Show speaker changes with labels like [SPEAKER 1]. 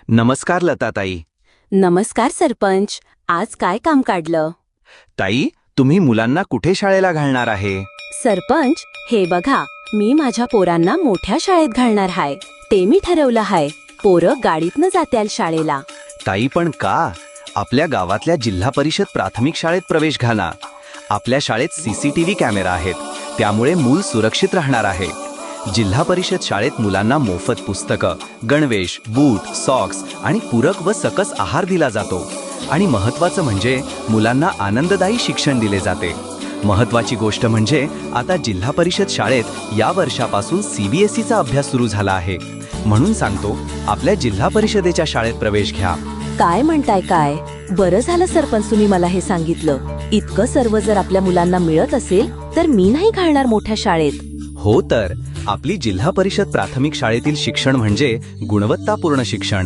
[SPEAKER 1] नमस्कार लताताई.
[SPEAKER 2] नमस्कार सरपंच. आज काय काम काढलं?
[SPEAKER 1] ताई, तुम्ही मुलांना कुठे शाळेला घालणार आहे?
[SPEAKER 2] सरपंच, हे बघा, मी माझ्या पोरांना मोठ्या शाळेत घालणार हाय. ते मी ठरवलं हाय. पोरं गाडीतनं जात्याल शाळेला.
[SPEAKER 1] ताई, पण का? आपल्या गावातल्या जिल्हा परिषद प्राथमिक शाळेत प्रवेश घाला. आपल्या शाळेत सीसीटीव्ही कॅमेरा आहेत, त्यामुळे मूल सुरक्षित राहणार आहे. जिल्हा परिषद शाळेत मुलांना मोफत पुस्तकं, गणवेश, बूट, सॉक्स आणि पूरक व सकस आहार दिला जातो. आणि महत्त्वाचं म्हणजे मुलांना आनंददायी शिक्षण दिले जाते. महत्त्वाची गोष्ट म्हणजे आता जिल्हा परिषद शाळेत या वर्षापासून सीबीएसईचा अभ्यास सुरू झाला आहे. म्हणून सांगतो, आपल्या जिल्हा परिषदेच्या शाळेत प्रवेश घ्या.
[SPEAKER 2] काय म्हणताय काय? बरं झालं सरपंच, तुम्ही मला हे सांगितलं. इतकं सर्व जर आपल्या मुलांना मिळत असेल तर मी नाही घालणार मोठ्या शाळेत.
[SPEAKER 1] हो तर, आपली जिल्हा परिषद प्राथमिक शाळेतील शिक्षण म्हणजे गुणवत्तापूर्ण शिक्षण